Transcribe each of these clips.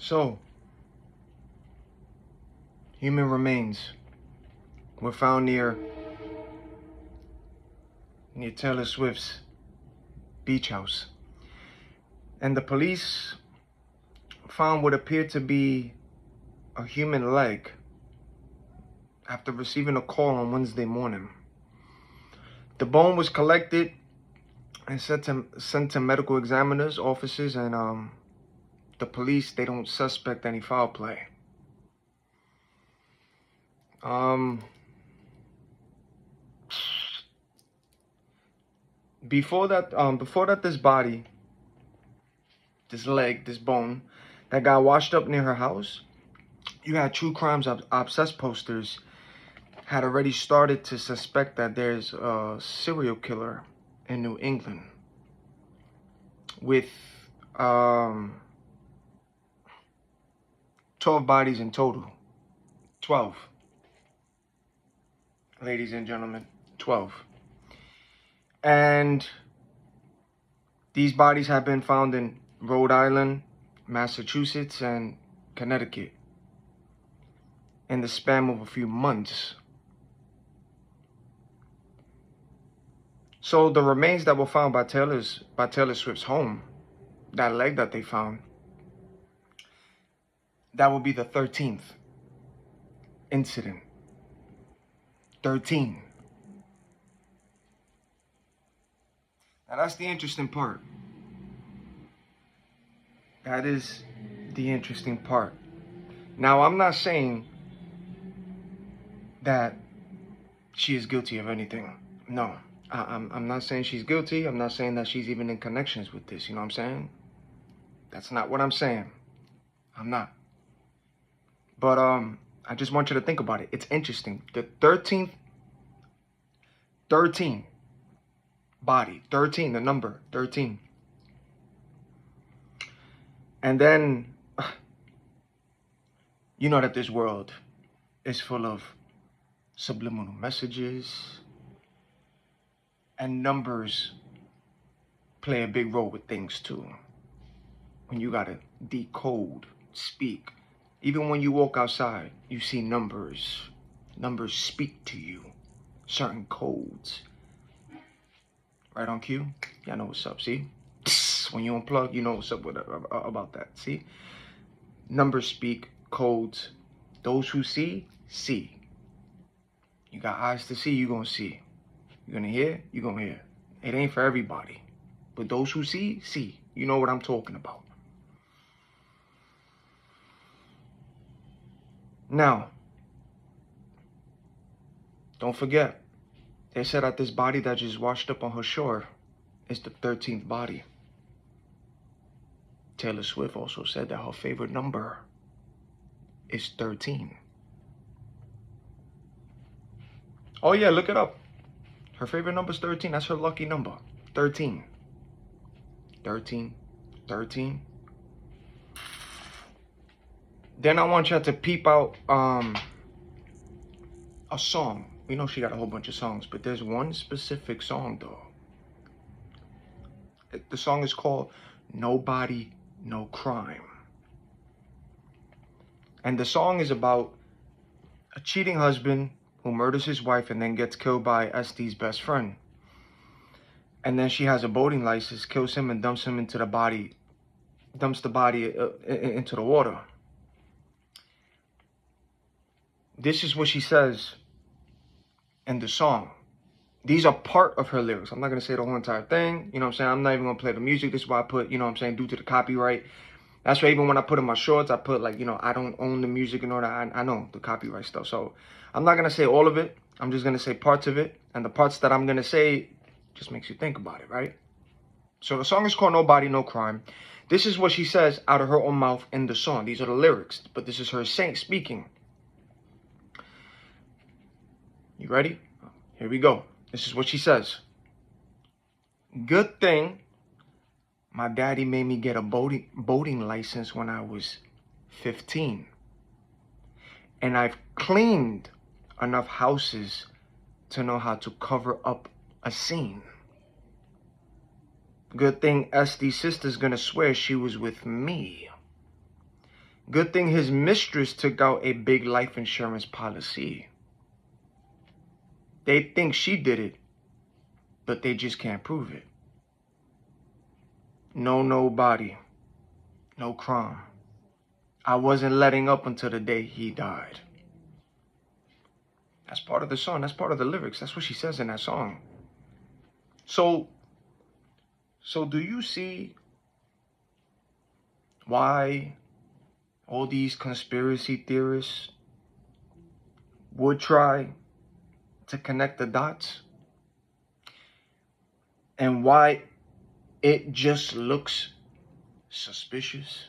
So, human remains were found near Taylor Swift's beach house. And the police found what appeared to be a human leg after receiving a call on Wednesday morning. The bone was collected and sent to medical examiners, officers, and the police, they don't suspect any foul play. Before that, this body, this leg, this bone, that got washed up near her house, you had True Crimes Obsessed posters had already started to suspect that there's a serial killer in New England with 12 bodies in total. 12. Ladies and gentlemen, 12. And these bodies have been found in Rhode Island, Massachusetts, and Connecticut in the span of a few months. So the remains that were found by Taylor Swift's home, that leg that they found, that will be the 13th incident. 13. Now that's the interesting part. That is the interesting part. Now, I'm not saying that she is guilty of anything. No, I'm not saying she's guilty. I'm not saying that she's even in connections with this. You know what I'm saying? That's not what I'm saying. I'm not. But I just want you to think about it. It's interesting. The 13 body, 13, the number 13. And then, you know that this world is full of subliminal messages, and numbers play a big role with things too. When you gotta decode, speak. Even when you walk outside, you see numbers. Numbers speak to you. Certain codes. Right on cue? Y'all know what's up, see? When you unplug, you know what's up with about that, see? Numbers speak, codes. Those who see, see. You got eyes to see, you gonna see. You gonna hear, you gonna hear. It ain't for everybody. But those who see, see. You know what I'm talking about. Now, don't forget, they said that this body that just washed up on her shore is the 13th body. Taylor Swift also said that her favorite number is 13. Oh yeah, look it up. Her favorite number is 13. That's her lucky number. 13. 13. 13. Then I want y'all to peep out a song. We know she got a whole bunch of songs, but there's one specific song though. The song is called Nobody, No Crime. And the song is about a cheating husband who murders his wife and then gets killed by Estee's best friend. And then she has a boating license, kills him and dumps the body into the water. This is what she says in the song. These are part of her lyrics. I'm not going to say the whole entire thing. You know what I'm saying? I'm not even going to play the music. This is why I put, you know what I'm saying, due to the copyright. That's why even when I put in my shorts, I put like, you know, I don't own the music and all that. I know the copyright stuff. So I'm not going to say all of it. I'm just going to say parts of it. And the parts that I'm going to say just makes you think about it, right? So the song is called Nobody, No Crime. This is what she says out of her own mouth in the song. These are the lyrics, but this is her speaking. You ready? Here we go. This is what she says. Good thing my daddy made me get a boating license when I was 15. And I've cleaned enough houses to know how to cover up a scene. Good thing Estee's sister's gonna swear she was with me. Good thing his mistress took out a big life insurance policy. They think she did it, but they just can't prove it. Nobody. No crime. I wasn't letting up until the day he died. That's part of the song. That's part of the lyrics. That's what she says in that song. So do you see why all these conspiracy theorists would try to connect the dots? And why it just looks suspicious?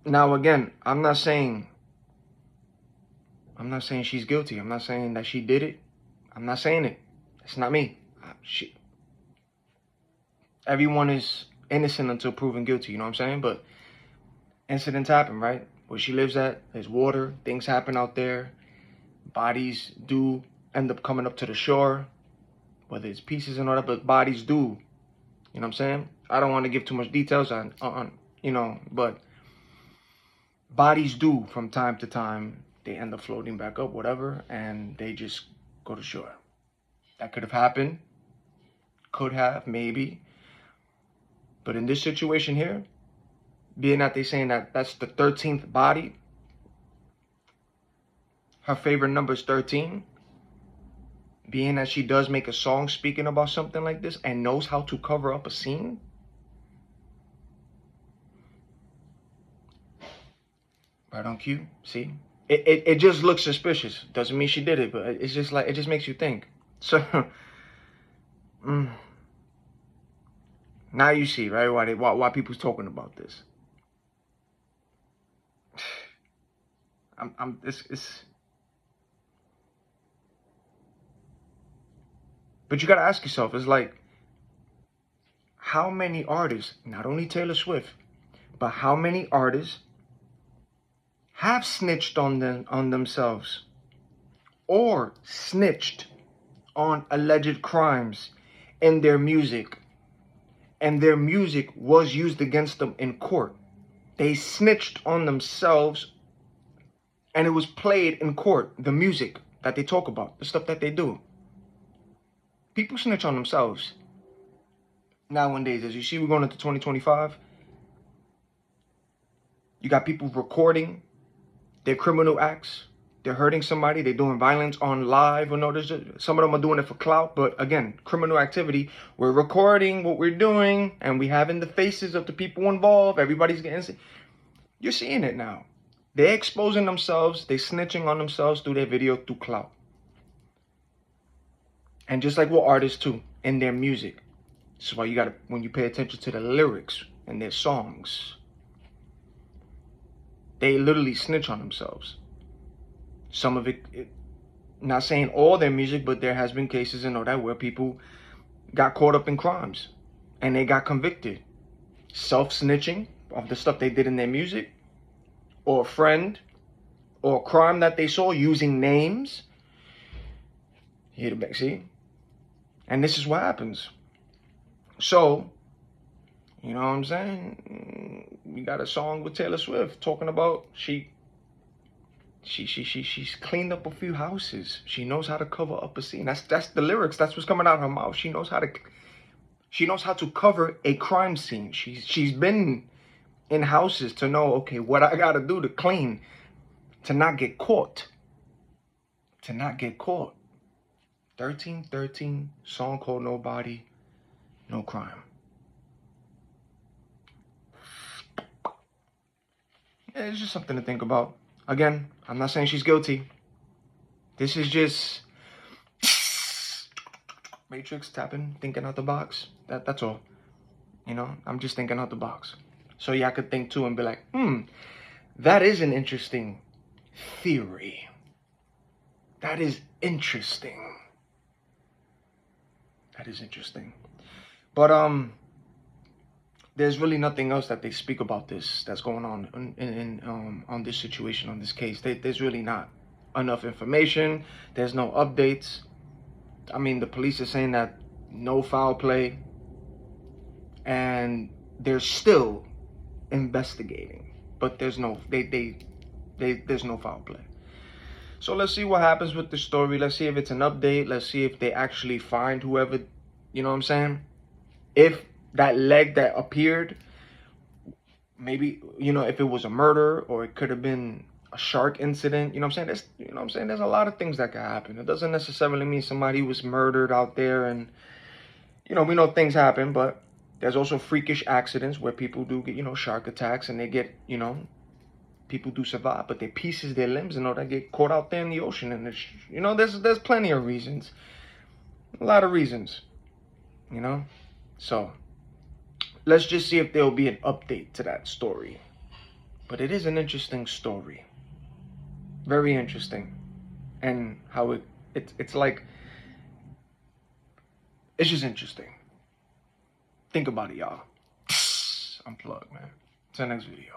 Now, again, I'm not saying she's guilty. I'm not saying that she did it. I'm not saying it. It's not me. Everyone is innocent until proven guilty, you know what I'm saying? But incidents happen, right? Where she lives at, there's water, things happen out there. Bodies do end up coming up to the shore, whether it's pieces and all that, but bodies do. You know what I'm saying? I don't want to give too much details on but bodies do from time to time. They end up floating back up, whatever, and they just go to shore. That could have happened. Could have, maybe. But in this situation here, being that they're saying that that's the 13th body, her favorite number is 13, being that she does make a song speaking about something like this and knows how to cover up a scene, right on cue, see? It just looks suspicious. Doesn't mean she did it, but it's just like, it just makes you think. So, now you see, right, why people's talking about this. But you gotta ask yourself, it's like, how many artists, not only Taylor Swift, but how many artists have snitched on themselves or snitched on alleged crimes in their music, and their music was used against them in court? They snitched on themselves and it was played in court, the music that they talk about, the stuff that they do. People snitch on themselves nowadays. As you see, we're going into 2025. You got people recording their criminal acts. They're hurting somebody. They're doing violence on live. Or no, some of them are doing it for clout. But again, criminal activity. We're recording what we're doing, and we having the faces of the people involved. Everybody's getting. You're seeing it now. They're exposing themselves. They're snitching on themselves through their video, through clout. And just like what artists too, in their music. This is why you gotta, when you pay attention to the lyrics in their songs, they literally snitch on themselves. Some of it, not saying all their music, but there has been cases and all that where people got caught up in crimes and they got convicted. Self-snitching of the stuff they did in their music, or a friend, or a crime that they saw using names. Hear the back, see? And this is what happens. So, you know what I'm saying? We got a song with Taylor Swift talking about she's cleaned up a few houses. She knows how to cover up a scene. That's the lyrics. That's what's coming out of her mouth. She knows how to cover a crime scene. She's been in houses to know, okay, what I gotta do to clean, to not get caught. To not get caught. 1313, song called Nobody, No Crime. Yeah, it's just something to think about. Again, I'm not saying she's guilty. This is just Matrix tapping, thinking out the box. That's all. You know, I'm just thinking out the box. So yeah, I could think too and be like, that is an interesting theory. That is interesting. That is interesting. But there's really nothing else that they speak about that's going on on this situation, on this case. There's really not enough information. There's no updates. I mean, the police are saying that no foul play, and there's still investigating, but there's no there's no foul play. So let's see what happens with the story. Let's see if it's an update. Let's see if they actually find whoever, you know what I'm saying? If that leg that appeared, maybe, you know, if it was a murder, or it could have been a shark incident, you know what I'm saying? There's, you know what I'm saying? There's a lot of things that could happen. It doesn't necessarily mean somebody was murdered out there, and, you know, we know things happen, but there's also freakish accidents where people do get, you know, shark attacks, and they get, you know, people do survive, but their pieces, their limbs, and all that get caught out there in the ocean. And it's, you know, there's plenty of reasons, a lot of reasons, you know. So let's just see if there'll be an update to that story. But it is an interesting story, very interesting, and how it's like, it's just interesting. Think about it, y'all. Unplug, man. Till next video.